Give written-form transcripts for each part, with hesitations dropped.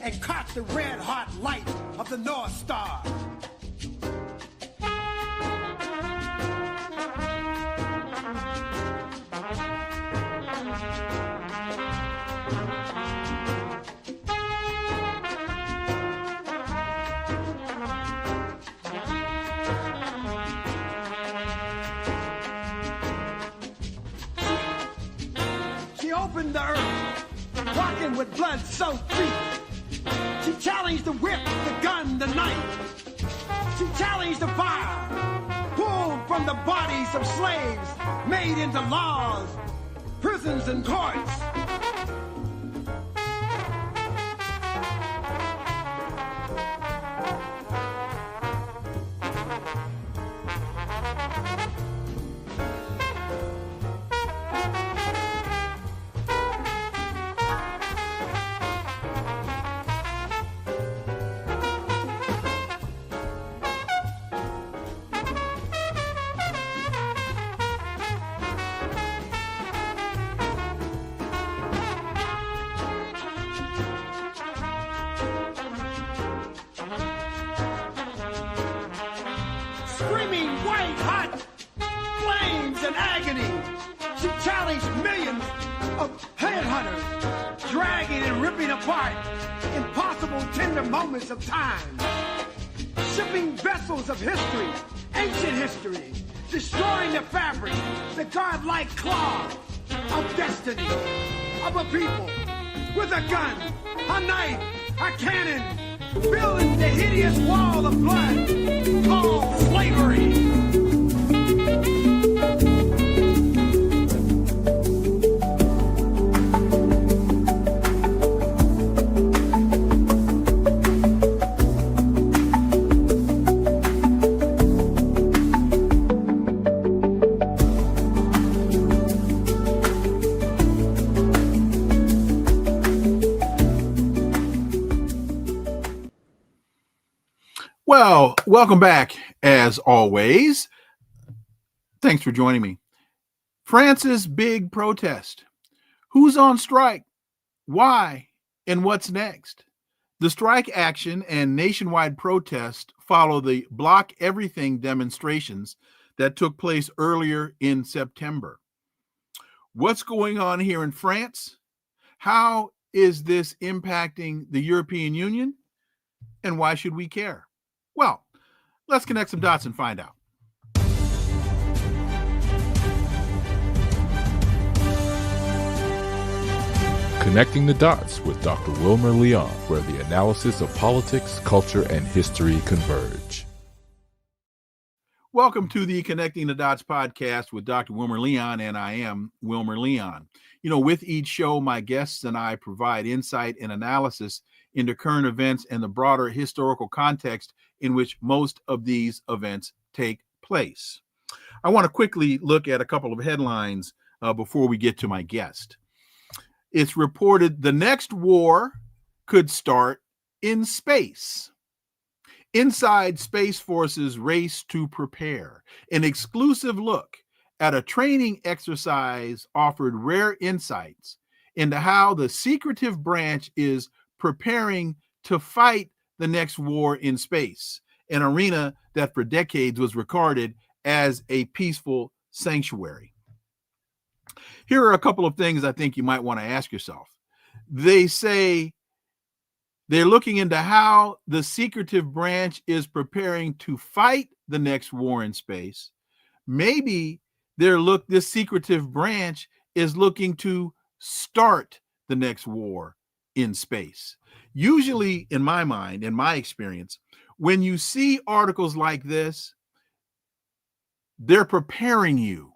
and caught the red-hot light of the North Star. She opened the earth, rocking with blood-soaked feet. She challenged the whip, the gun, the knife. She challenged the fire, pulled from the bodies of slaves, made into laws, prisons, and courts. Screaming white-hot flames and agony, she challenged millions of headhunters, dragging and ripping apart impossible tender moments of time, shipping vessels of history, ancient history, destroying the fabric, the godlike claw of destiny of a people with a gun, a knife, a cannon, building the hideous wall of blood called slavery. Well, welcome back, as always. Thanks for joining me. France's big protest. Who's on strike? Why? And what's next? The strike action and nationwide protest follow the Block Everything demonstrations that took place earlier in September. What's going on here in France? How is this impacting the European Union? And why should we care? Well, let's connect some dots and find out. Connecting the Dots with Dr. Wilmer Leon, where the analysis of politics, culture, and history converge. Welcome to the Connecting the Dots podcast with Dr. Wilmer Leon, and I am Wilmer Leon. You know, with each show, my guests and I provide insight and analysis into current events and the broader historical context in which most of these events take place. I want to quickly look at a couple of headlines before we get to my guest. It's reported the next war could start in space. Inside Space Force's race to prepare. An exclusive look at a training exercise offered rare insights into how the secretive branch is preparing to fight the next war in space, an arena that for decades was regarded as a peaceful sanctuary. Here are a couple of things I think you might want to ask yourself. They say they're looking into how the secretive branch is preparing to fight the next war in space. Maybe this secretive branch is looking to start the next war in space. Usually, in my mind, in my experience, when you see articles like this, they're preparing you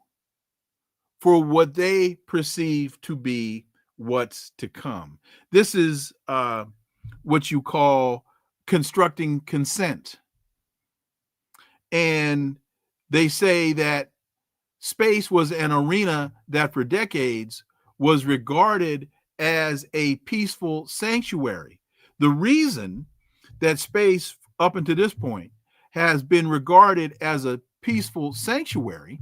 for what they perceive to be what's to come. This is what you call constructing consent. And they say that space was an arena that for decades was regarded as a peaceful sanctuary. The reason that space up until this point has been regarded as a peaceful sanctuary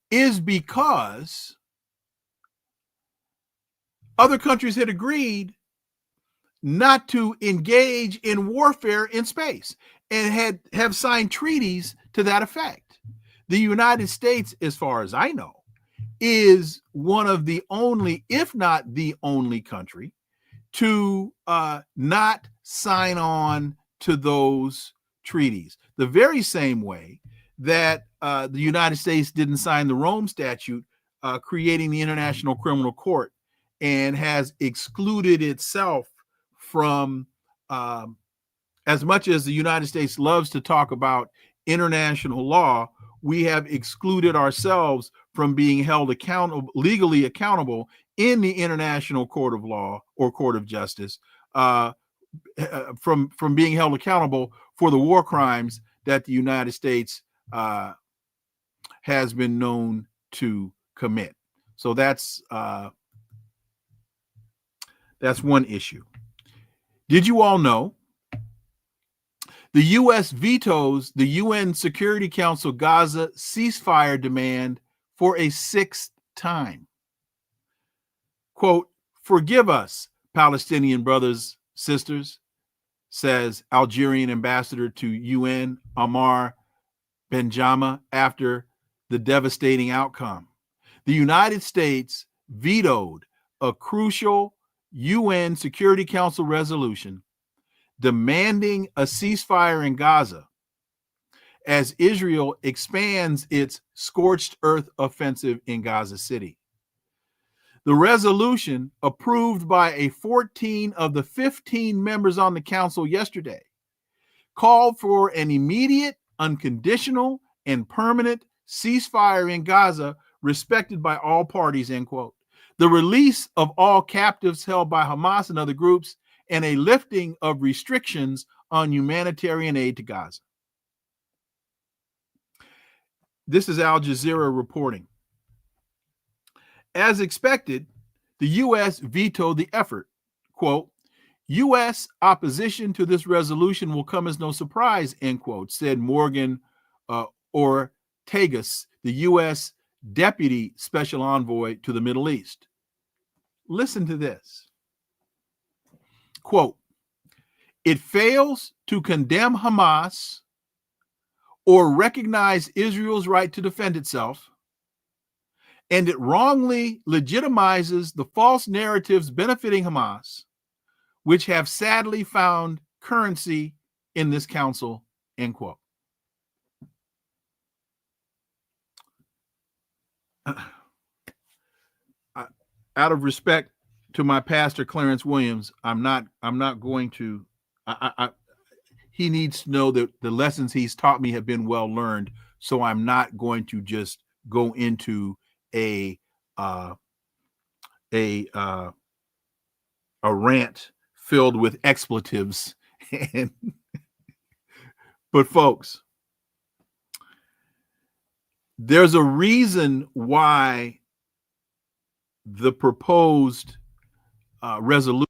is because other countries had agreed not to engage in warfare in space and have signed treaties to that effect. The United States, as far as I know, is one of the only, if not the only country to not sign on to those treaties. The very same way that the United States didn't sign the Rome Statute creating the International Criminal Court and has excluded itself from, as much as the United States loves to talk about international law, we have excluded ourselves from being held accountable, legally accountable in the International Court of Law or Court of Justice, from being held accountable for the war crimes that the United States has been known to commit. So that's one issue. Did you all know the U.S. vetoes the UN Security Council Gaza ceasefire demand for a sixth time? Quote, "Forgive us, Palestinian brothers, sisters," says Algerian ambassador to UN Amar Benjama after the devastating outcome. The United States vetoed a crucial UN Security Council resolution demanding a ceasefire in Gaza as Israel expands its scorched earth offensive in Gaza City. The resolution, approved by 14 of the 15 members on the council yesterday, called for an immediate, unconditional, and permanent ceasefire in Gaza respected by all parties, end quote. The release of all captives held by Hamas and other groups, and a lifting of restrictions on humanitarian aid to Gaza. This is Al Jazeera reporting. As expected, the U.S. vetoed the effort. Quote, "U.S. opposition to this resolution will come as no surprise," end quote, said Morgan Ortagus, the U.S. Deputy Special Envoy to the Middle East. Listen to this. Quote, "It fails to condemn Hamas or recognize Israel's right to defend itself, and it wrongly legitimizes the false narratives benefiting Hamas, which have sadly found currency in this council," end quote. Out of respect to my pastor, Clarence Williams, I'm not going to, he needs to know that the lessons he's taught me have been well learned. So I'm not going to just go into a rant filled with expletives. But folks, there's a reason why the proposed resolution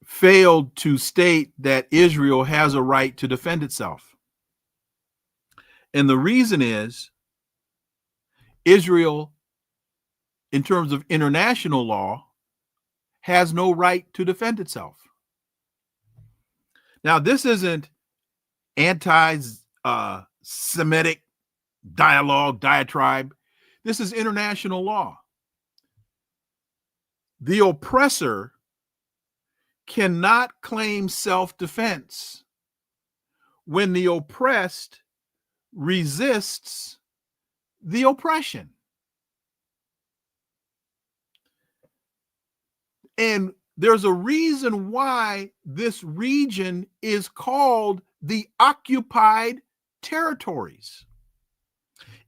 failed to state that Israel has a right to defend itself. And the reason is Israel, in terms of international law, has no right to defend itself. Now, this isn't anti-Semitic diatribe. This is international law. The oppressor cannot claim self-defense when the oppressed resists the oppression. And there's a reason why this region is called the occupied territories.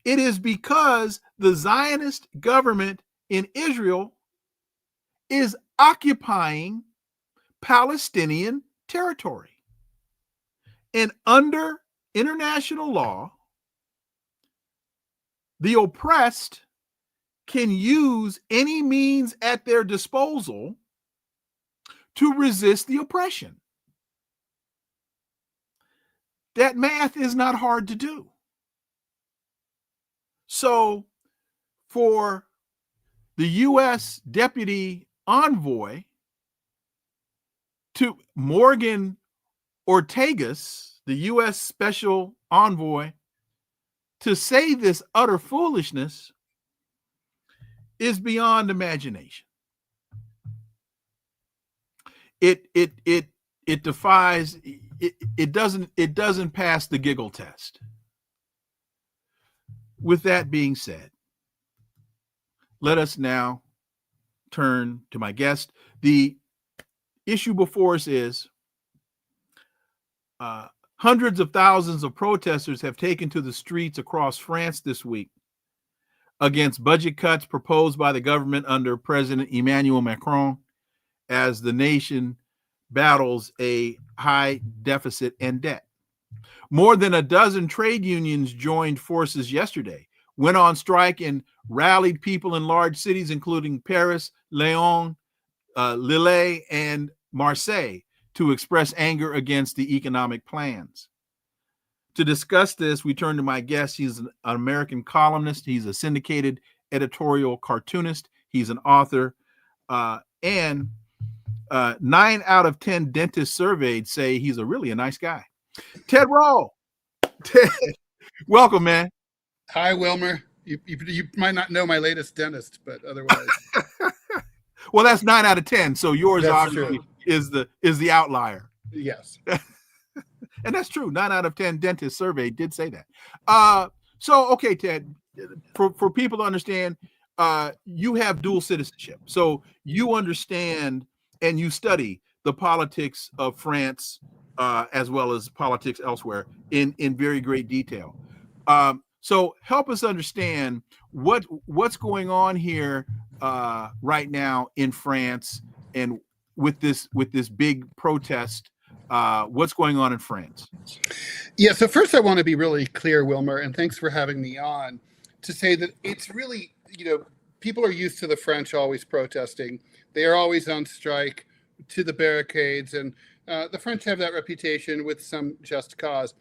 It is because the Zionist government in Israel is occupying Palestinian territory. And under international law, the oppressed can use any means at their disposal to resist the oppression. That math is not hard to do. So for the U.S. Deputy envoy to Morgan Ortagus, the U.S. special envoy, to say this utter foolishness is beyond imagination. It defies, it doesn't pass the giggle test. With that being said, let us now turn to my guest. The issue before us is hundreds of thousands of protesters have taken to the streets across France this week against budget cuts proposed by the government under President Emmanuel Macron as the nation battles a high deficit and debt. More than a dozen trade unions joined forces yesterday, went on strike, and rallied people in large cities, including Paris, Lyon, Lille, and Marseille, to express anger against the economic plans. To discuss this, we turn to my guest. He's an American columnist. He's a syndicated editorial cartoonist. He's an author. And 9 out of 10 dentists surveyed say he's a nice guy. Ted Rall. Ted, welcome, man. Hi, Wilmer. You might not know my latest dentist, but otherwise. Well, that's 9 out of 10. So yours That's obviously true. is the outlier. Yes. And that's true. 9 out of 10 dentists surveyed did say that. So, okay, Ted, for people to understand, you have dual citizenship. So you understand and you study the politics of France as well as politics elsewhere in very great detail. So help us understand what's going on here right now in France, and with this big protest. What's going on in France? Yeah, so first I want to be really clear, Wilmer, and thanks for having me on, to say that it's really, people are used to the French always protesting. They are always on strike, to the barricades, and the French have that reputation with some just cause.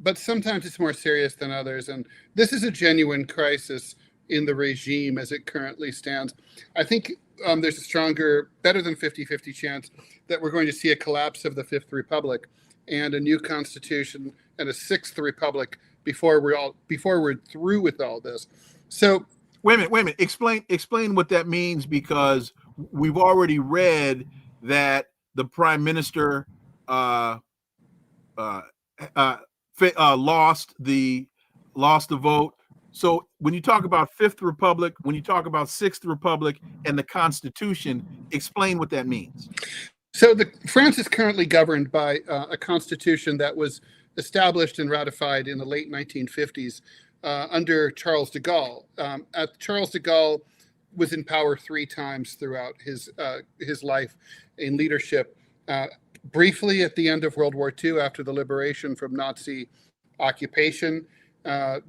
But sometimes it's more serious than others, and this is a genuine crisis in the regime as it currently stands. I think there's a stronger, better than 50-50 chance that we're going to see a collapse of the Fifth Republic and a new constitution and a Sixth Republic before we're through with all this. So wait a minute. Explain what that means, because we've already read that the prime minister lost the vote. So when you talk about Fifth Republic, when you talk about Sixth Republic and the Constitution, explain what that means. So France is currently governed by a constitution that was established and ratified in the late 1950s under Charles de Gaulle. Charles de Gaulle was in power 3 times throughout his life in leadership. Briefly at the end of World War II, after the liberation from Nazi occupation,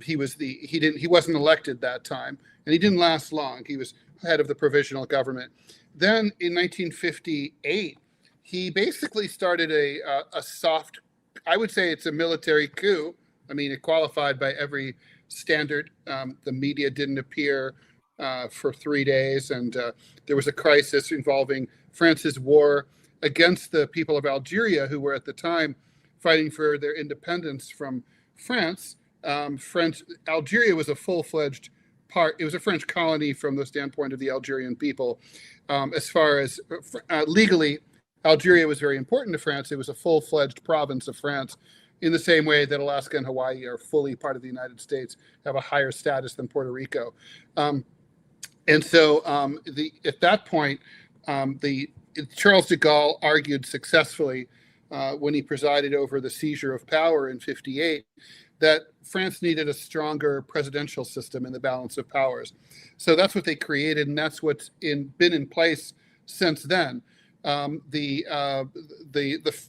he wasn't elected that time, and he didn't last long. He was head of the provisional government. Then in 1958, he basically started a soft, I would say it's a military coup. I mean, it qualified by every standard. The media didn't appear for 3 days, and there was a crisis involving France's war against the people of Algeria, who were at the time fighting for their independence from France. Algeria was a full-fledged part. It was a French colony from the standpoint of the Algerian people. As far as legally, Algeria was very important to France. It was a full-fledged province of France, in the same way that Alaska and Hawaii are fully part of the United States, have a higher status than Puerto Rico. And so at that point, Charles de Gaulle argued successfully when he presided over the seizure of power in 1958 that France needed a stronger presidential system in the balance of powers. So that's what they created, and that's what's been in place since then. The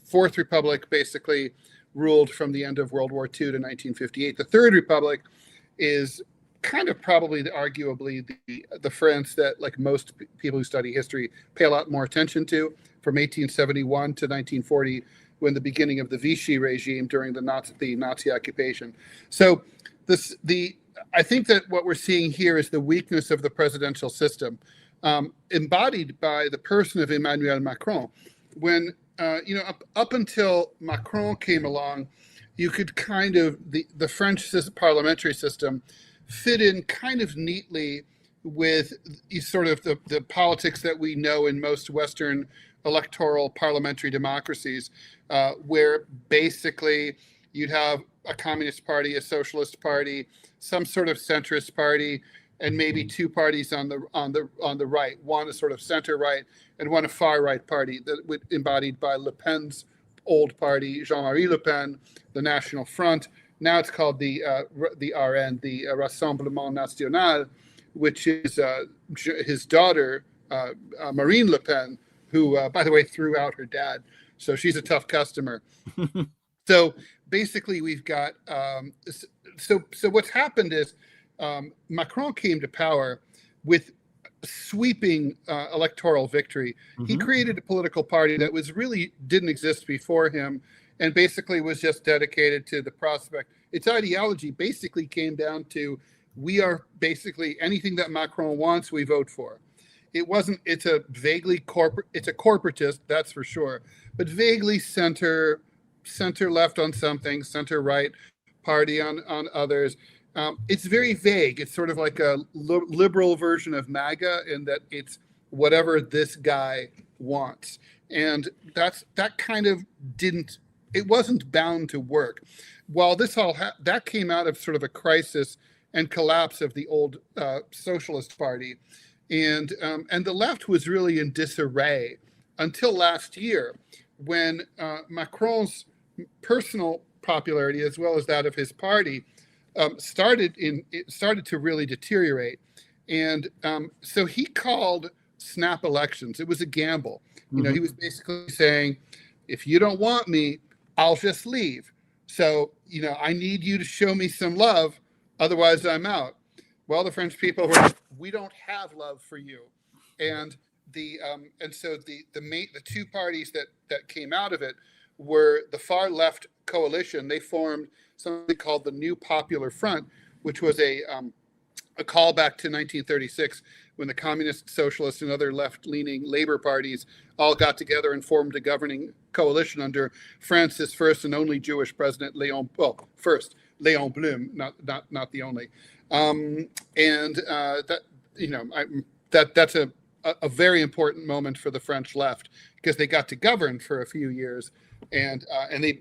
Fourth Republic basically ruled from the end of World War II to 1958. The Third Republic is kind of probably arguably the France that, like most people who study history, pay a lot more attention to, from 1871 to 1940, when the beginning of the Vichy regime during the Nazi occupation. So I think that what we're seeing here is the weakness of the presidential system. embodied by the person of Emmanuel Macron. When up until Macron came along, you could kind of the French parliamentary system fit in kind of neatly with sort of the politics that we know in most Western electoral parliamentary democracies, where basically you'd have a communist party, a socialist party, some sort of centrist party, and maybe two parties on the right, one a sort of center right and one a far right party that embodied by Le Pen's old party, Jean-Marie Le Pen, the National Front. Now it's called the RN, the Rassemblement National, which is his daughter, Marine Le Pen, who, by the way, threw out her dad. So she's a tough customer. So basically we've got, so what's happened is Macron came to power with sweeping electoral victory. He created a political party that didn't exist before him, and basically was just dedicated to the prospect. Its ideology basically came down to, we are basically anything that Macron wants, we vote for. It's a corporatist, that's for sure, but vaguely center left on something, center right party on others. It's very vague. It's sort of like a liberal version of MAGA in that it's whatever this guy wants. And that kind of it wasn't bound to work. While this that came out of sort of a crisis and collapse of the old Socialist Party. And the left was really in disarray until last year, when Macron's personal popularity, as well as that of his party, started to really deteriorate. And so he called snap elections. It was a gamble. He was basically saying, if you don't want me, I'll just leave. So, I need you to show me some love, otherwise I'm out. Well, the French people were like, we don't have love for you. And so the two parties that came out of it were the far left coalition. They formed something called the New Popular Front, which was a callback to 1936, when the communist, socialists, and other left-leaning labor parties all got together and formed a governing coalition under France's first and only Jewish president, Léon Blum, not the only. That's a very important moment for the French left, because they got to govern for a few years, and they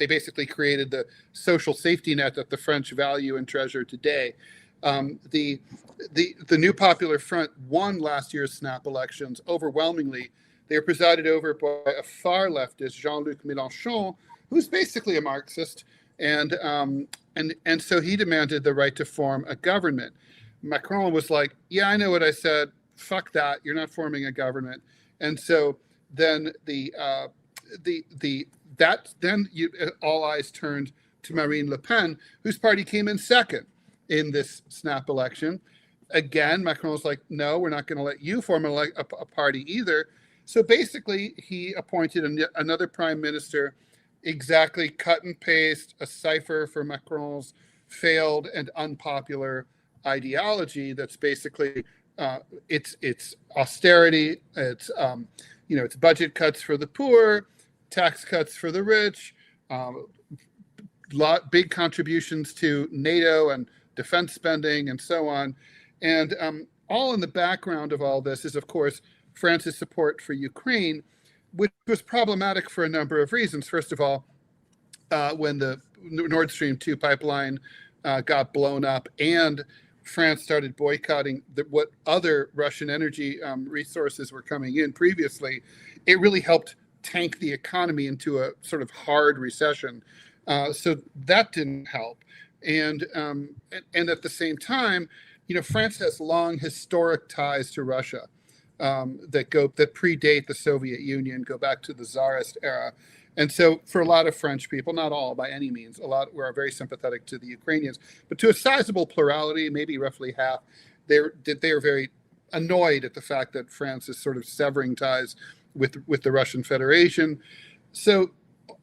basically created the social safety net that the French value and treasure today. The New Popular Front won last year's snap elections overwhelmingly. They were presided over by a far leftist, Jean-Luc Mélenchon, who's basically a Marxist, and so he demanded the right to form a government. Macron was like, yeah, I know what I said. Fuck that. You're not forming a government. And so then all eyes turned to Marine Le Pen, whose party came in second in this snap election. Again, Macron was like, no, we're not going to let you form a party either. So basically, he appointed another prime minister, exactly cut and paste a cipher for Macron's failed and unpopular ideology. That's basically it's austerity, it's it's budget cuts for the poor, tax cuts for the rich, big contributions to NATO and defense spending, and so on. And all in the background of all this is, of course, France's support for Ukraine, which was problematic for a number of reasons. First of all, when the Nord Stream 2 pipeline got blown up and France started boycotting what other Russian energy resources were coming in previously, it really helped tank the economy into a sort of hard recession. So that didn't help. And at the same time, France has long historic ties to Russia that predate the Soviet Union, go back to the Tsarist era. And so for a lot of French people, not all by any means, a lot were very sympathetic to the Ukrainians, but to a sizable plurality, maybe roughly half, they are very annoyed at the fact that France is sort of severing ties with the Russian Federation. So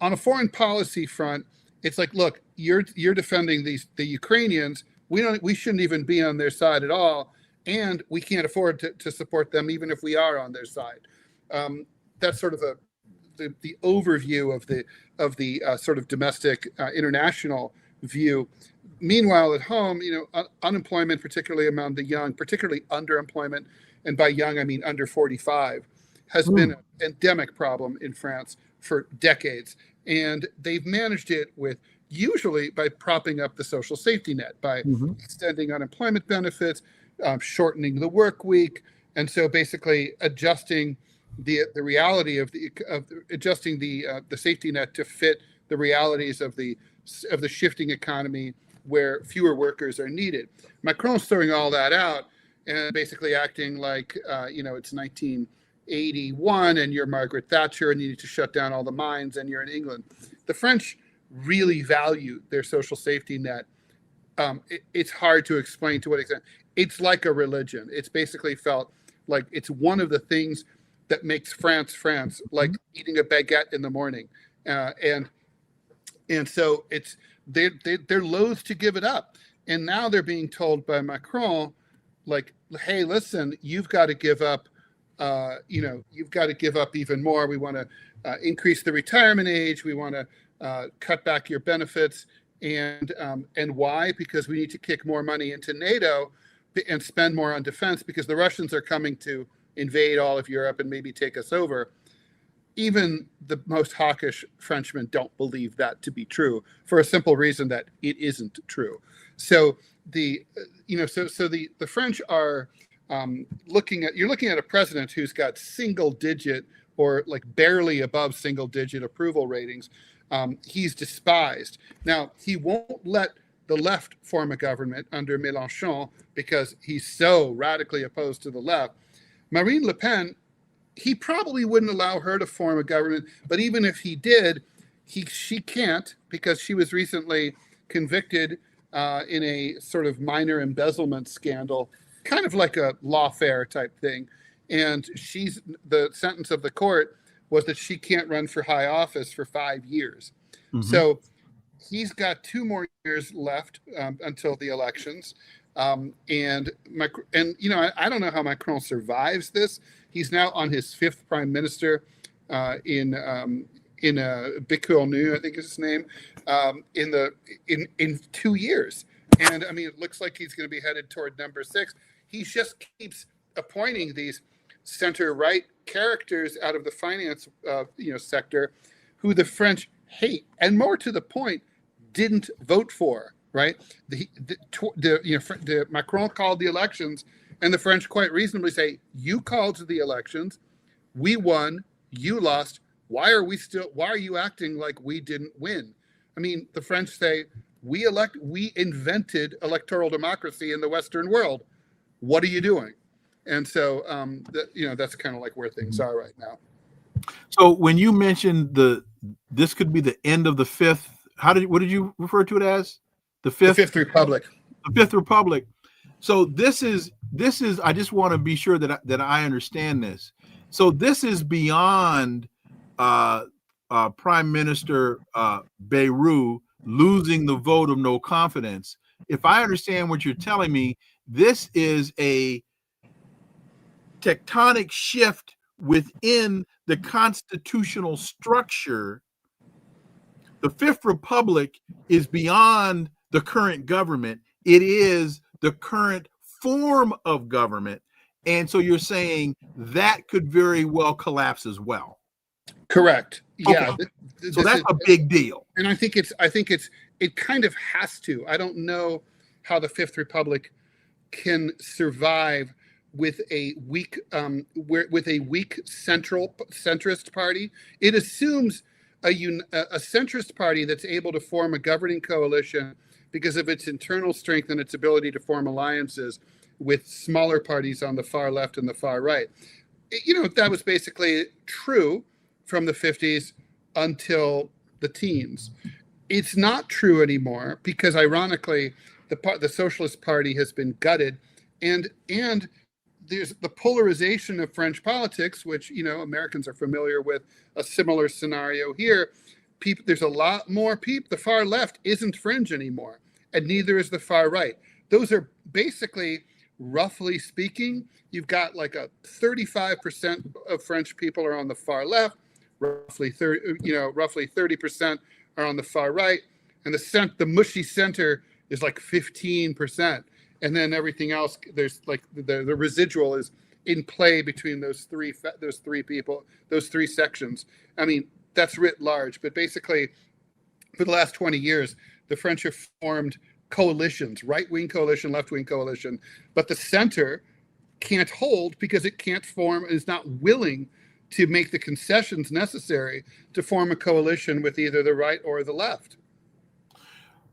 on a foreign policy front, it's like, look, you're defending the Ukrainians. We shouldn't even be on their side at all. and we can't afford to support them even if we are on their side. That's sort of the overview of the sort of domestic international view. Meanwhile, at home, unemployment, particularly among the young, particularly underemployment, and by young I mean under 45, has been an endemic problem in France for decades. And they've managed it usually by propping up the social safety net, by extending unemployment benefits, shortening the work week, and so basically adjusting the reality of adjusting the safety net to fit the realities of the shifting economy where fewer workers are needed. Macron's throwing all that out and basically acting like it's 1981 and you're Margaret Thatcher and you need to shut down all the mines and you're in England. The French really value their social safety net. It's hard to explain to what extent. It's like a religion. It's basically felt like it's one of the things that makes France, like eating a baguette in the morning. And so they're loath to give it up. And now they're being told by Macron, like, hey, listen, you've got to give up, you've got to give up even more. We want to increase the retirement age. We want to cut back your benefits. And why? Because we need to kick more money into NATO and spend more on defense because the Russians are coming to invade all of Europe and maybe take us over. Even the most hawkish Frenchmen don't believe that to be true for a simple reason that it isn't true. So the French are looking at a president who's got single digit or like barely above single digit approval ratings. He's despised. Now, he won't let the left form a government under Mélenchon because he's so radically opposed to the left. Marine Le Pen, he probably wouldn't allow her to form a government, but even if he did, she can't because she was recently convicted in a sort of minor embezzlement scandal, kind of like a lawfare type thing. And the sentence of the court was that she can't run for high office for 5 years. So he's got 2 more years left until the elections. I don't know how Macron survives this. He's now on his 5th prime minister in Bicornu, I think is his name, in 2 years. And I mean, it looks like he's going to be headed toward number 6. He just keeps appointing these center-right characters out of the finance sector who the French hate, and more to the point, didn't vote for. Right? Macron called the elections, and the French quite reasonably say, "You called the elections, we won, you lost. Why are you acting like we didn't win?" I mean, the French say, "We invented electoral democracy in the Western world. What are you doing?" And so, that's kind of like where things are right now. So, when you mentioned this could be the end of the 5th, what did you refer to it as? The Fifth Republic. The Fifth Republic. So this is. I just want to be sure that I understand this. So this is beyond Prime Minister Bayrou losing the vote of no confidence. If I understand what you're telling me, this is a tectonic shift within the constitutional structure. The Fifth Republic is beyond the current government. It is the current form of government. And so you're saying that could very well collapse as well. Correct. Okay. Yeah. So that's a big deal. And I think it kind of has to. I don't know how the Fifth Republic can survive with a weak centrist party. It assumes a centrist party that's able to form a governing coalition because of its internal strength and its ability to form alliances with smaller parties on the far left and the far right. That was basically true from the 50s until the teens. It's not true anymore because, ironically, the Socialist Party has been gutted, and there's the polarization of French politics, which Americans are familiar with. A similar scenario here. There's a lot more people. The far left isn't fringe anymore, and neither is the far right. Those are basically roughly speaking, you've got like a 35% of French people are on the far left, roughly 30% are on the far right, and the mushy center is like 15%, and then everything else, there's like the residual is in play between those three sections. I mean, that's writ large, but basically, for the last 20 years, the French have formed coalitions, right-wing coalition, left-wing coalition, but the center can't hold because it can't form, is not willing to make the concessions necessary to form a coalition with either the right or the left.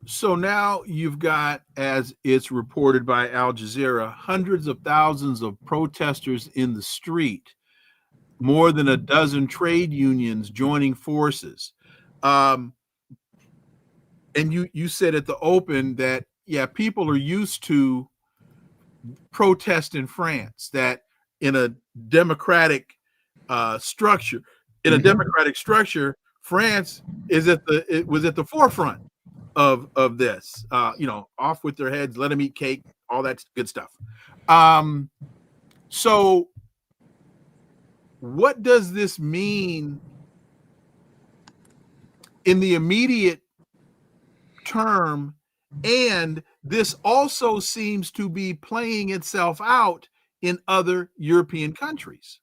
So now you've got, as it's reported by Al Jazeera, hundreds of thousands of protesters in the street, more than a dozen trade unions joining forces. And you said at the open that, yeah, people are used to protest in France, that in a democratic structure, France was at the forefront of this, off with their heads, let them eat cake, all that good stuff. So what does this mean in the immediate term? And this also seems to be playing itself out in other European countries.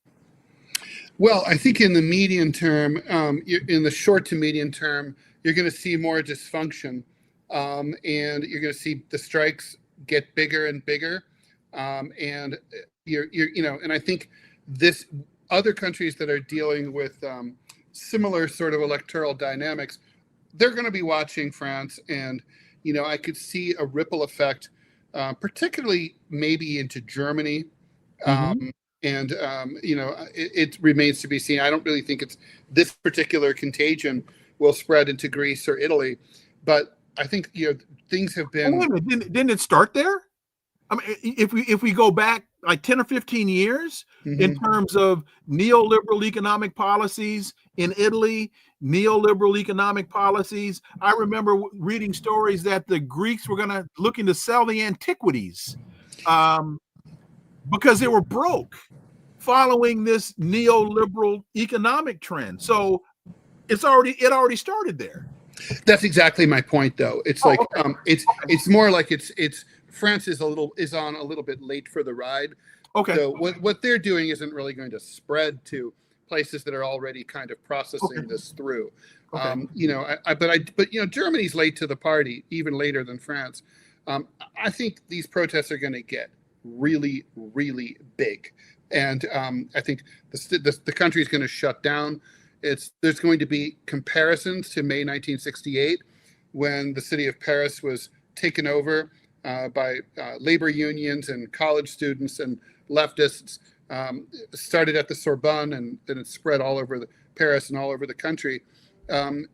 Well, I think in the medium term, in the short to medium term, you're going to see more dysfunction, and you're going to see the strikes get bigger and bigger, and and I think this other countries that are dealing with similar sort of electoral dynamics, they're going to be watching France, and I could see a ripple effect, particularly maybe into Germany. It remains to be seen. I don't really think it's this particular contagion will spread into Greece or Italy, but I think things have been. Didn't it start there? I mean, if we go back like 10 or 15 years in terms of neoliberal economic policies in Italy, neoliberal economic policies, I remember reading stories that the Greeks were looking to sell the antiquities because they were broke following this neoliberal economic trend. So it already started there. That's exactly my point, though. It's it's more like it's France is on a little bit late for the ride. Okay. So what they're doing isn't really going to spread to places that are already kind of processing this through. Okay. But Germany's late to the party, even later than France. I think these protests are going to get really, really big, and I think the country is going to shut down. There's going to be comparisons to May 1968, when the city of Paris was taken over by labor unions and college students and leftists. Started at the Sorbonne, and then it spread all over Paris and all over the country. And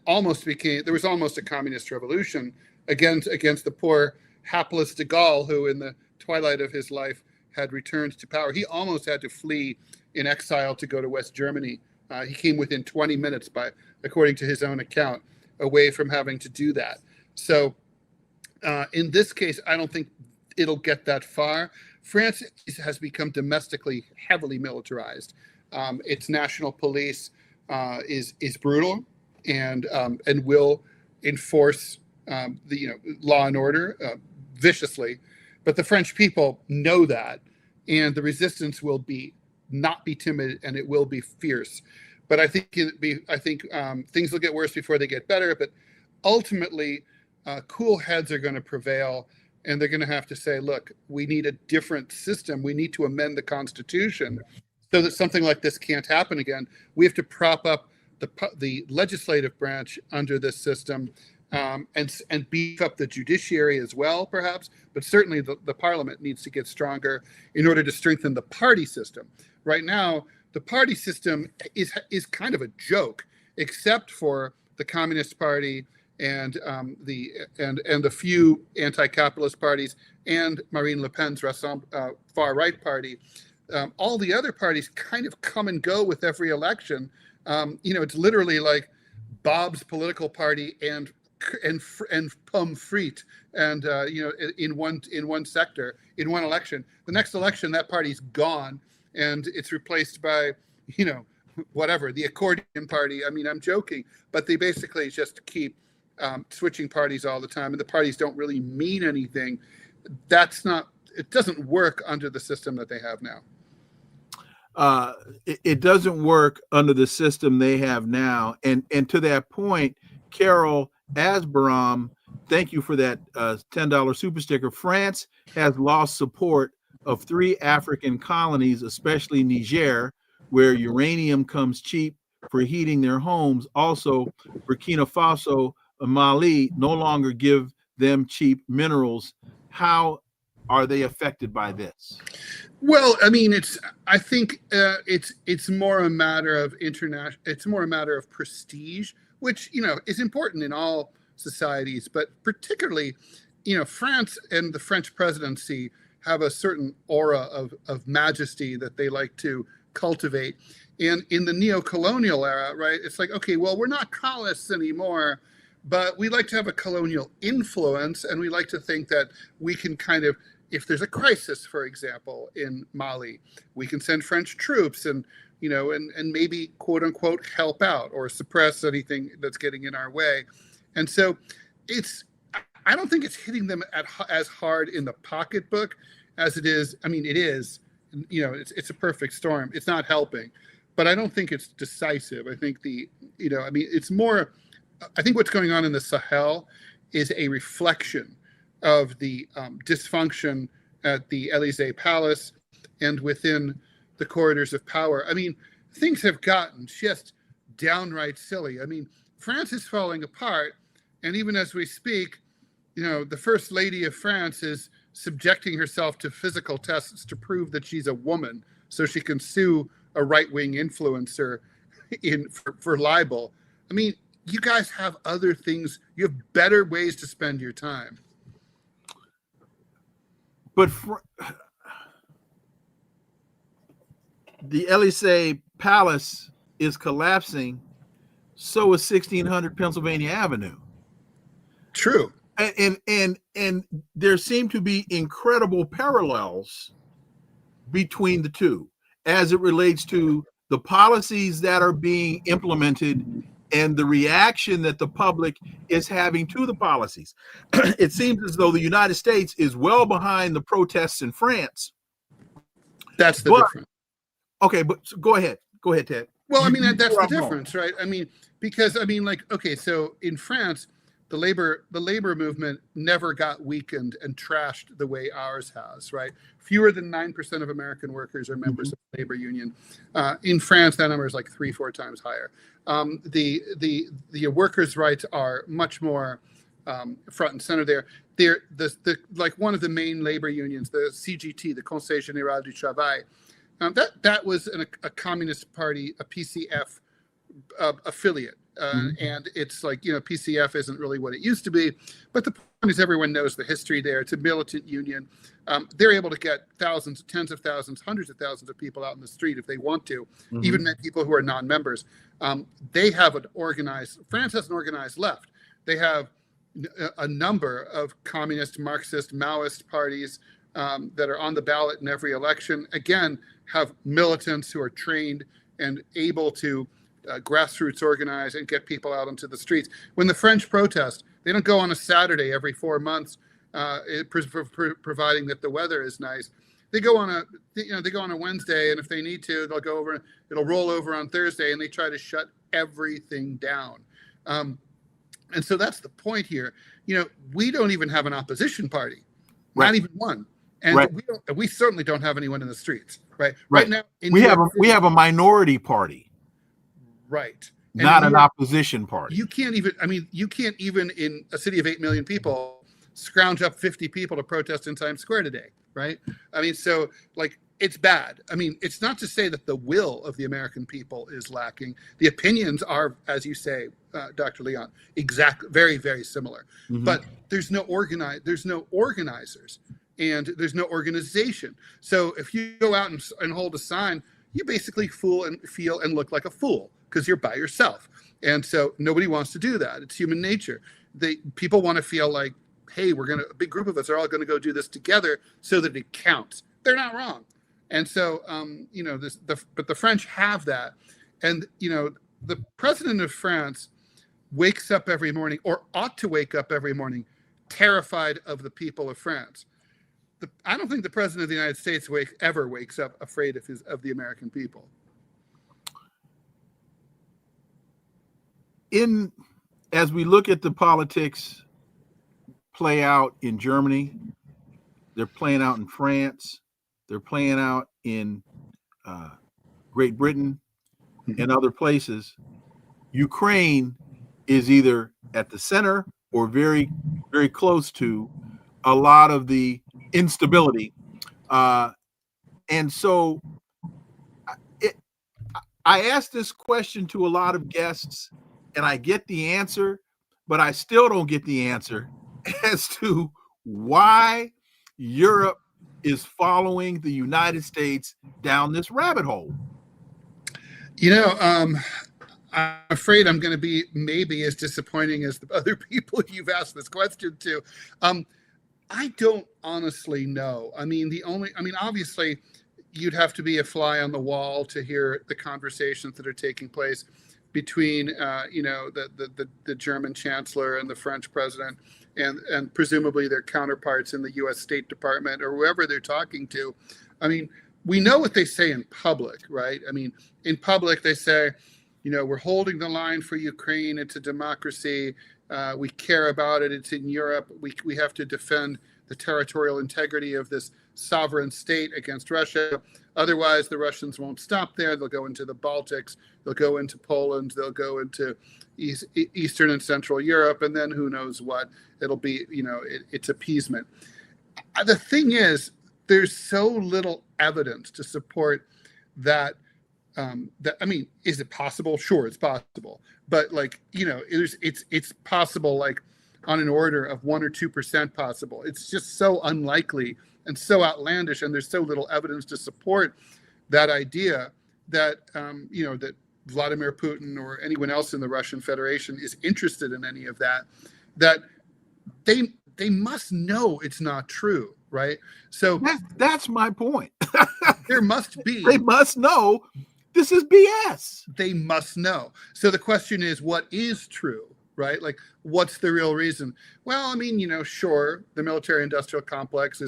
almost there was almost a communist revolution against the poor, hapless de Gaulle, who in the twilight of his life had returned to power. He almost had to flee in exile to go to West Germany. He came within 20 minutes, according to his own account, away from having to do that. So in this case, I don't think it'll get that far. France has become domestically heavily militarized. Its national police is brutal and will enforce the law and order viciously. But the French people know that, and the resistance will not be timid, and it will be fierce. But I think things will get worse before they get better. But ultimately, cool heads are going to prevail, and they're going to have to say, look, we need a different system. We need to amend the Constitution so that something like this can't happen again. We have to prop up the legislative branch under this system, and beef up the judiciary as well, perhaps. But certainly the parliament needs to get stronger in order to strengthen the party system. Right now, the party system is kind of a joke, except for the Communist Party and the few anti-capitalist parties and Marine Le Pen's far right party. All the other parties kind of come and go with every election. It's literally like Bob's political party and pommes frites, and in one sector. in one election. The next election, that party's gone, and it's replaced by, whatever, the accordion party. I mean, I'm joking, but they basically just keep switching parties all the time, and the parties don't really mean anything. It doesn't work under the system that they have now. It doesn't work under the system they have now. And to that point, Carol Asbaram, thank you for that $10 super sticker. France has lost support of 3 African colonies, especially Niger, where uranium comes cheap for heating their homes. Also, Burkina Faso and Mali no longer give them cheap minerals. How are they affected by this? Well, I mean, I think it's more a matter of it's more a matter of prestige, which, is important in all societies, but particularly, France and the French presidency have a certain aura of majesty that they like to cultivate. And in the neo-colonial era, right, it's like, okay, well, we're not colonists anymore, but we like to have a colonial influence, and we like to think that we can kind of, if there's a crisis, for example, in Mali, we can send French troops and maybe, quote unquote, help out or suppress anything that's getting in our way. And so I don't think it's hitting them as hard in the pocketbook as it is. I mean, it is, it's a perfect storm. It's not helping, but I don't think it's decisive. I think it's more, I think what's going on in the Sahel is a reflection of the dysfunction at the Élysée Palace and within the corridors of power. I mean, things have gotten just downright silly. I mean, France is falling apart, and even as we speak, the First Lady of France is subjecting herself to physical tests to prove that she's a woman, so she can sue a right-wing influencer for libel. I mean, you guys have other things. You have better ways to spend your time. But the Élysée Palace is collapsing, so is 1600 Pennsylvania Avenue. True. And there seem to be incredible parallels between the two as it relates to the policies that are being implemented and the reaction that the public is having to the policies. It seems as though the United States is well behind the protests in France. That's the difference. Okay, but go ahead. Go ahead, Ted. Well, I mean, that's the difference, right? I mean, because, okay, so in France, the labor movement never got weakened and trashed the way ours has, right? Fewer than 9% of American workers are members of the labor union. In France, that number is like 3-4 times higher. The workers' rights are much more front and center there. They're like one of the main labor unions, the CGT, the Conseil Général du Travail. That was a Communist Party, a PCF affiliate. And it's like, PCF isn't really what it used to be. But the point is, everyone knows the history there. It's a militant union. They're able to get thousands, tens of thousands, hundreds of thousands of people out in the street if they want to, even people who are non-members. They have France has an organized left. They have a number of communist, Marxist, Maoist parties that are on the ballot in every election. Again, have militants who are trained and able to grassroots organize and get people out into the streets. When the French protest, they don't go on a Saturday every 4 months, providing that the weather is nice. They go on a Wednesday, and if they need to, they'll go over. It'll roll over on Thursday, and they try to shut everything down. And so that's the point here. We don't even have an opposition party, not even one, and we certainly don't have anyone in the streets. Right now, we have a minority party. Right. Not an opposition party. You can't even in a city of 8 million people scrounge up 50 people to protest in Times Square today, right? I mean, so it's bad. I mean, it's not to say that the will of the American people is lacking. The opinions are, as you say, Dr. Leon, very, very similar. But there's no organizers, and there's no organization. So if you go out and hold a sign, you basically feel and look like a fool, because you're by yourself. And so nobody wants to do that. It's human nature. People want to feel like hey, a big group of us are all going to go do this together so that it counts. They're not wrong. And so, but the French have that. And, the president of France wakes up every morning, or ought to wake up every morning, terrified of the people of France. I don't think the president of the United States ever wakes up afraid of the American people. As we look at the politics play out in Germany, they're playing out in France, they're playing out in Great Britain and other places, Ukraine is either at the center or very, very close to a lot of the instability. And so I asked this question to a lot of guests, and I get the answer, but I still don't get the answer as to why Europe is following the United States down this rabbit hole. I'm afraid I'm going to be maybe as disappointing as the other people you've asked this question to. I don't honestly know. Obviously, you'd have to be a fly on the wall to hear the conversations that are taking place between, the German chancellor and the French president, and presumably their counterparts in the U.S. State Department or whoever they're talking to. We know what they say in public, right? In public, they say, we're holding the line for Ukraine. It's a democracy. We care about it. It's in Europe. We have to defend the territorial integrity of this sovereign state against Russia. Otherwise, the Russians won't stop there. They'll go into the Baltics. They'll go into Poland. They'll go into Eastern and Central Europe. And then who knows what. It'll be, it's appeasement. The thing is, there's so little evidence to support that. Is it possible? Sure, it's possible. But it's possible, on an order of 1 or 2% possible. It's just so unlikely and so outlandish, and there's so little evidence to support that idea that that Vladimir Putin or anyone else in the Russian Federation is interested in any of that. That they must know it's not true, right? So that's my point. There must be. They must know this is BS. They must know. So the question is, what is true? Right? What's the real reason? Well, sure, the military-industrial complex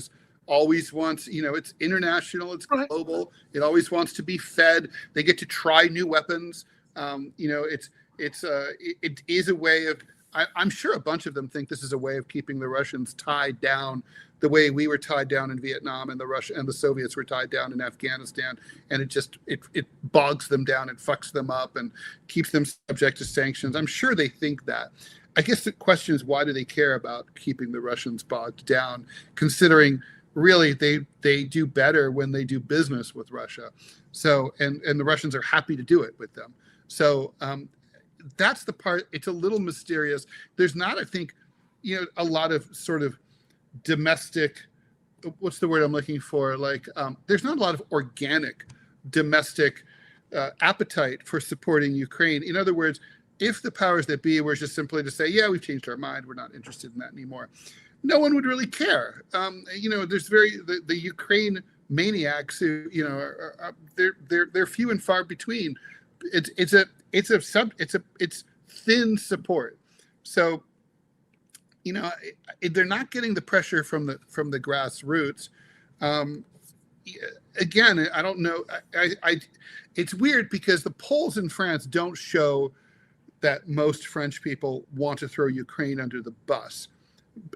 always wants, it's international, it's global. It always wants to be fed. They get to try new weapons. It is a way of. I'm sure a bunch of them think this is a way of keeping the Russians tied down the way we were tied down in Vietnam and the Soviets were tied down in Afghanistan. And it bogs them down, it fucks them up and keeps them subject to sanctions. I'm sure they think that. I guess the question is, why do they care about keeping the Russians bogged down, considering really they do better when they do business with Russia. So, and the Russians are happy to do it with them. So, that's the part. It's a little mysterious. There's not, I think, a lot of sort of domestic, what's the word I'm looking for? There's not a lot of organic domestic appetite for supporting Ukraine. In other words, if the powers that be were just simply to say, yeah, we've changed our mind, we're not interested in that anymore, no one would really care. There's the Ukraine maniacs who, they're few and far between. It's thin support. So, they're not getting the pressure from the grassroots. Again, I don't know. It's weird because the polls in France don't show that most French people want to throw Ukraine under the bus.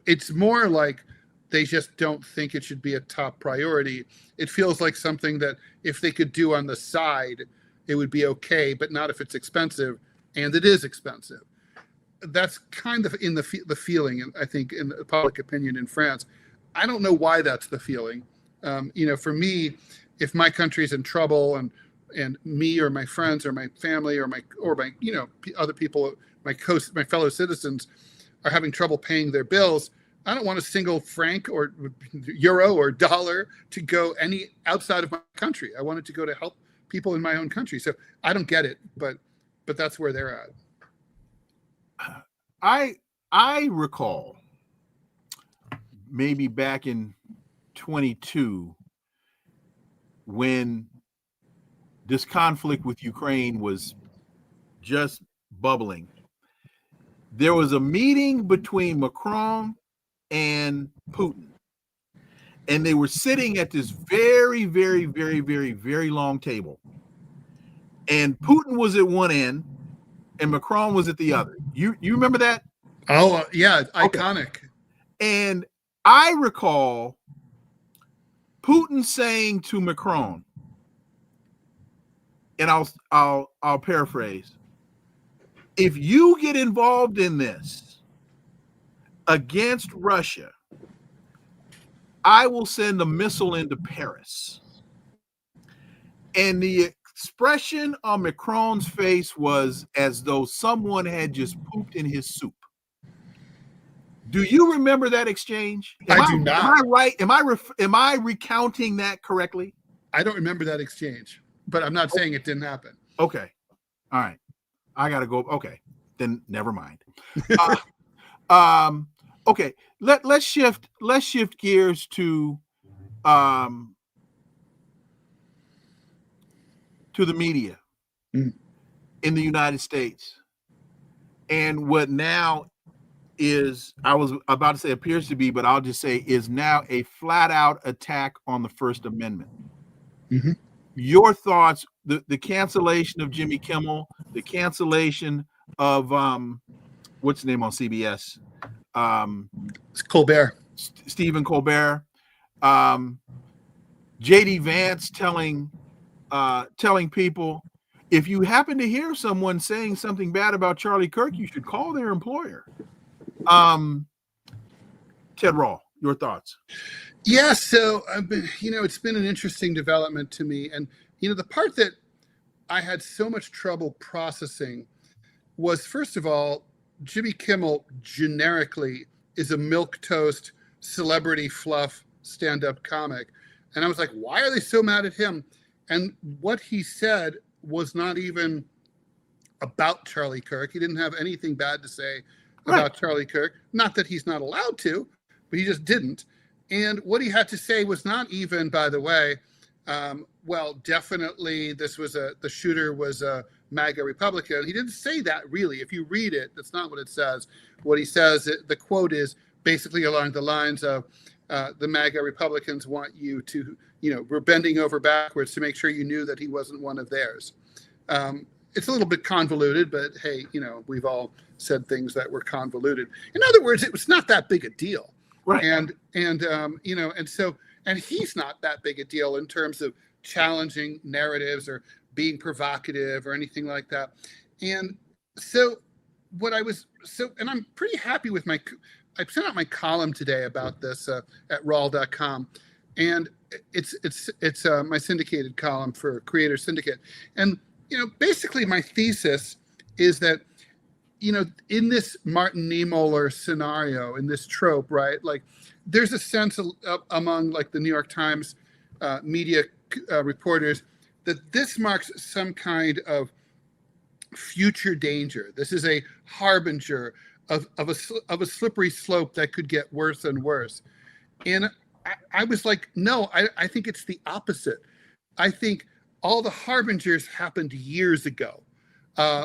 It's more like they just don't think it should be a top priority. It feels like something that if they could do on the side, it would be okay, but not if it's expensive, and it is expensive. That's kind of in the feeling, I think, in the public opinion in France. I don't know why that's the feeling. For me, if my country's in trouble and me or my friends or my family or my other people, my fellow citizens are having trouble paying their bills, I don't want a single franc or euro or dollar to go any outside of my country. I want it to go to help people in my own country. So I don't get it, but that's where they're at. I recall maybe back in 22, when this conflict with Ukraine was just bubbling. There was a meeting between Macron and Putin, and they were sitting at this very, very, very, very, very long table. And Putin was at one end, and Macron was at the other. You remember that? Oh, yeah, iconic. Okay. And I recall Putin saying to Macron, and I'll paraphrase, if you get involved in this against Russia, I will send a missile into Paris. And the expression on Macron's face was as though someone had just pooped in his soup. Do you remember that exchange? I do not. Am I right? Am I recounting that correctly? I don't remember that exchange, but I'm not saying it didn't happen. Okay. All right. I got to go. Okay. Then never mind. Okay. Let's shift gears to the media in the United States. And what now is, I was about to say appears to be, but I'll just say is now a flat out attack on the First Amendment. Mm-hmm. Your thoughts, the cancellation of Jimmy Kimmel, the cancellation of what's the name on CBS? Colbert. Stephen Colbert. JD Vance telling people, if you happen to hear someone saying something bad about Charlie Kirk, you should call their employer. Ted Rall, your thoughts? Yeah, so it's been an interesting development to me, and the part that I had so much trouble processing was, first of all, Jimmy Kimmel generically is a milquetoast celebrity fluff stand-up comic, and I was like, why are they so mad at him? And what he said was not even about Charlie Kirk. He didn't have anything bad to say about Charlie Kirk. Not that he's not allowed to, but he just didn't. And what he had to say was not even, by the way, well, definitely the shooter was a MAGA Republican. He didn't say that really. If you read it, that's not what it says. What he says, the quote is basically along the lines of the MAGA Republicans want you to, we're bending over backwards to make sure you knew that he wasn't one of theirs. It's a little bit convoluted, but hey, we've all said things that were convoluted. In other words, it was not that big a deal. Right. And he's not that big a deal in terms of challenging narratives or being provocative or anything like that. And so and I'm pretty happy with I sent out my column today about this at Rall.com, and it's my syndicated column for Creator Syndicate. And basically my thesis is that in this Martin Niemöller scenario, in this trope, right? Like, there's a sense among like the New York Times media reporters that this marks some kind of future danger. This is a harbinger of a slippery slope that could get worse and worse. And I was like, no, I think it's the opposite. I think all the harbingers happened years ago.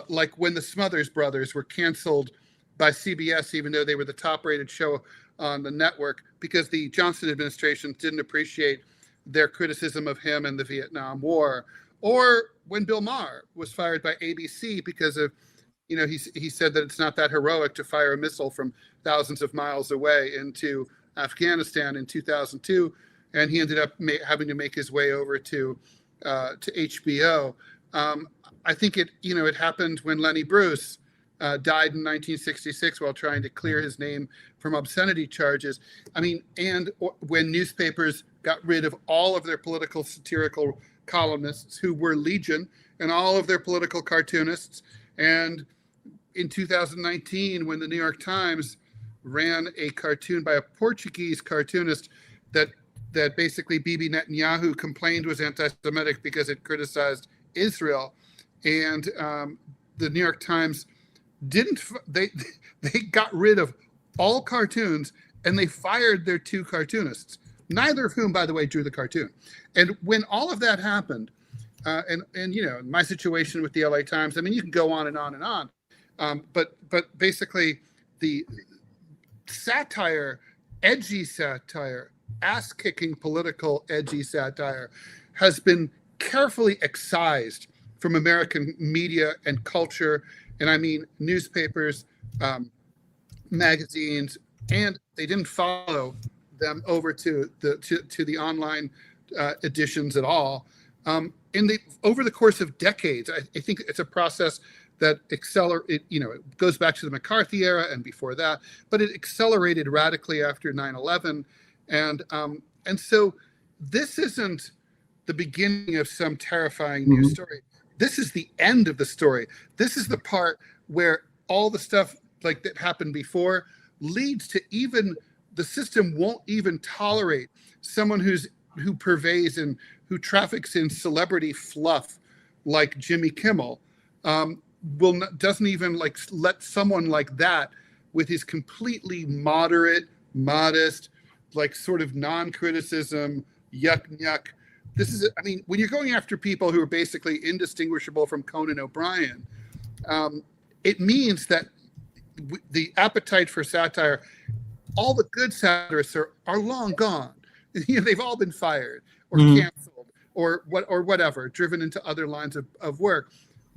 Like when the Smothers Brothers were canceled by CBS, even though they were the top-rated show on the network, because the Johnson administration didn't appreciate their criticism of him and the Vietnam War. Or when Bill Maher was fired by ABC because of, he said that it's not that heroic to fire a missile from thousands of miles away into Afghanistan in 2002, and he ended up having to make his way over to HBO. I think it happened when Lenny Bruce died in 1966 while trying to clear his name from obscenity charges. When newspapers got rid of all of their political satirical columnists, who were legion, and all of their political cartoonists. And in 2019, when the New York Times ran a cartoon by a Portuguese cartoonist that basically Bibi Netanyahu complained was anti-Semitic because it criticized Israel, and the New York Times they got rid of all cartoons and they fired their 2 cartoonists, neither of whom, by the way, drew the cartoon. And when all of that happened, and you know, my situation with the LA Times, I mean, you can go on and on and on, but basically the satire, edgy satire, ass-kicking political edgy satire has been carefully excised from American media and culture, and I mean newspapers, magazines, and they didn't follow them over to the online editions at all. Over the course of decades, I think it's a process that it goes back to the McCarthy era and before that, but it accelerated radically after 9/11. And so this isn't the beginning of some terrifying new story. This is the end of the story. This is the part where all the stuff like that happened before leads to even the system won't even tolerate someone who purveys and who traffics in celebrity fluff like Jimmy Kimmel, doesn't even like let someone like that with his completely moderate, modest, like sort of non-criticism, yuck. This is, I mean, when you're going after people who are basically indistinguishable from Conan O'Brien, it means that the appetite for satire, all the good satirists are long gone. You know, they've all been fired or canceled or whatever, driven into other lines of work.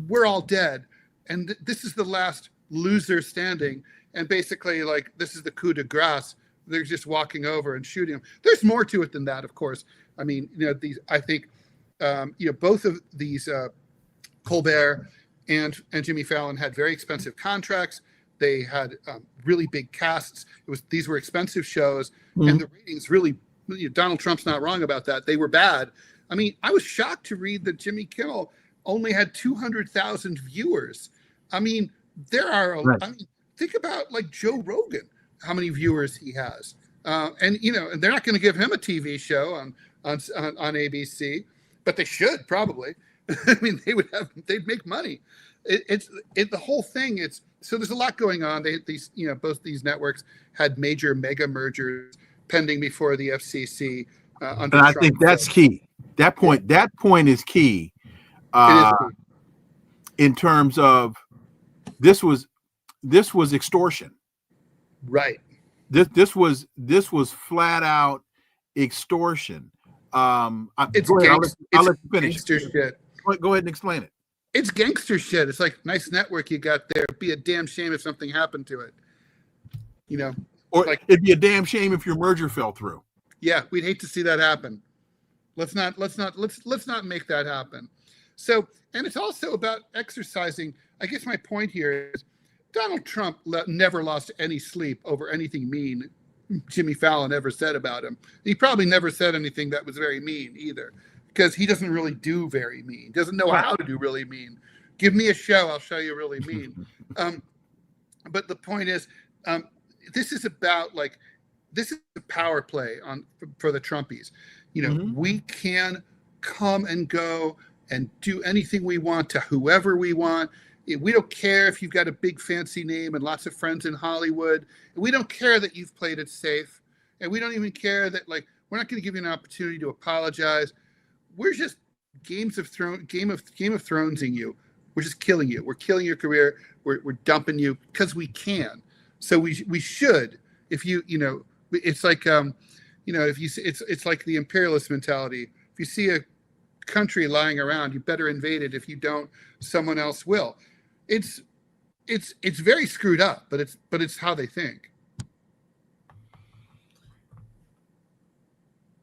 We're all dead, and this is the last loser standing. And basically, like, this is the coup de grace. They're just walking over and shooting them. There's more to it than that, of course. I mean, you know, I think, both of these, Colbert and Jimmy Fallon had very expensive contracts. They had really big casts. These were expensive shows, and the ratings really. Donald Trump's not wrong about that. They were bad. I mean, I was shocked to read that Jimmy Kimmel only had 200,000 viewers. I mean, there are. Right. I mean, think about like Joe Rogan, how many viewers he has, and they're not going to give him a TV show on ABC, but they should probably. I mean, they'd make money. The whole thing. So there's a lot going on. Both these networks had major mega mergers pending before the FCC. And I think that's key. That point is key. It is key. In terms of this was extortion. Right. This was flat out extortion. It's I'll let you finish. Gangster shit. Go ahead and explain it. It's gangster shit. It's like, nice network you got there. It'd be a damn shame if something happened to it. You know, or like, it'd be a damn shame if your merger fell through. Yeah, we'd hate to see that happen. Let's not make that happen. So, and it's also about exercising. I guess my point here is Donald Trump never lost any sleep over anything mean Jimmy Fallon ever said about him. He probably never said anything that was very mean either, because he doesn't really do very mean. Doesn't know how to do really mean. Give me a show, I'll show you really mean. But the point is, this is a power play for the Trumpies. We can come and go and do anything we want to whoever we want. We don't care if you've got a big fancy name and lots of friends in Hollywood. We don't care that you've played it safe. And we don't even care that, like, we're not going to give you an opportunity to apologize. We're just Game of Thronesing you. We're just killing you. We're killing your career. We're dumping you because we can. So we should, if it's like, if you it's like the imperialist mentality. If you see a country lying around, you better invade it. If you don't, someone else will. It's very screwed up, but it's how they think.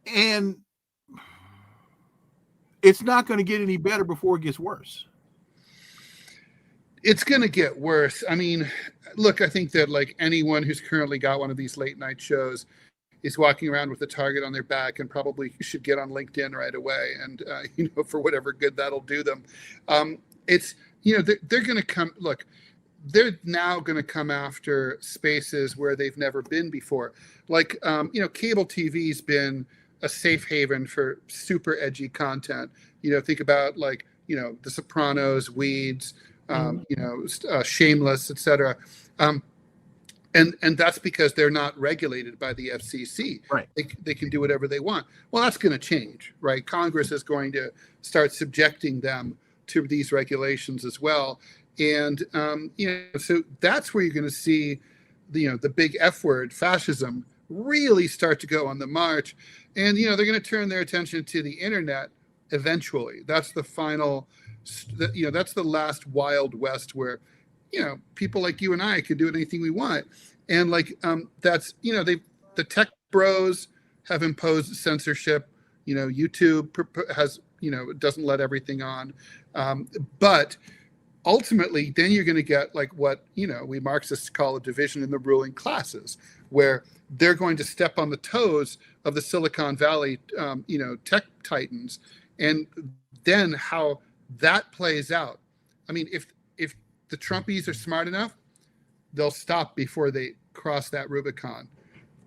And it's not going to get any better before it gets worse. It's going to get worse. I mean, look, I think that, like, anyone who's currently got one of these late night shows is walking around with a target on their back and probably should get on LinkedIn right away. And, for whatever good that'll do them. They're going to come, look, they're now going to come after spaces where they've never been before. Like, cable TV's been a safe haven for super edgy content. Think about, like, The Sopranos, Weeds, Shameless, etc. And that's because they're not regulated by the FCC. Right. They can do whatever they want. Well, that's going to change, right? Congress is going to start subjecting them to these regulations as well. And, so that's where you're going to see, the big F word, fascism, really start to go on the march. And, they're going to turn their attention to the internet eventually. That's the final, that's the last Wild West where, people like you and I can do anything we want. And that's, the tech bros have imposed censorship. YouTube has, doesn't let everything on. But ultimately, then you're going to get what, we Marxists call a division in the ruling classes, where they're going to step on the toes of the Silicon Valley, tech titans. And then how that plays out. I mean, if the Trumpies are smart enough, they'll stop before they cross that Rubicon.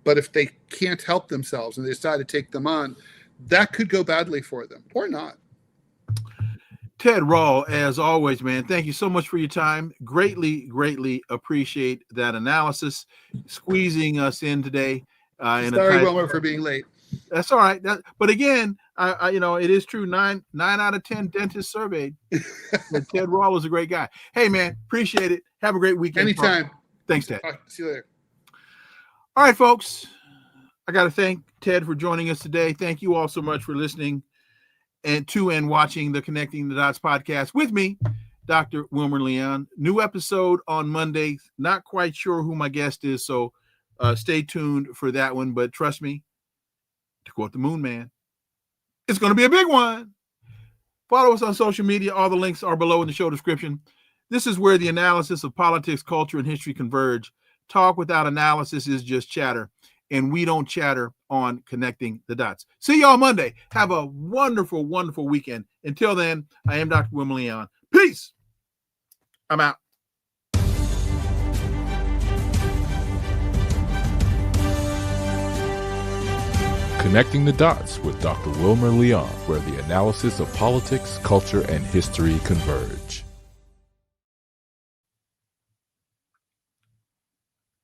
But if they can't help themselves and they decide to take them on, that could go badly for them or not. Ted Rall, as always, man, thank you so much for your time. Greatly, greatly appreciate that analysis, squeezing us in today. Sorry, Wilmer, for being late. That's all right. But again, I it is true. 9 out of 10 dentists surveyed. Ted Rall is a great guy. Hey, man, appreciate it. Have a great weekend. Anytime. Thanks, Ted. See you later. All right, folks. I got to thank Ted for joining us today. Thank you all so much for listening and watching the Connecting the Dots podcast with me, Dr. Wilmer Leon. New episode on Monday. Not quite sure who my guest is, so stay tuned for that one. But trust me, to quote the Moon Man, it's going to be a big one. Follow us on social media. All the links are below in the show description. This is where the analysis of politics, culture, and history converge. Talk without analysis is just chatter, and we don't chatter on Connecting the Dots. See y'all Monday. Have a wonderful, wonderful weekend. Until then, I am Dr. Wilmer Leon. Peace. I'm out. Connecting the Dots with Dr. Wilmer Leon, where the analysis of politics, culture, and history converge.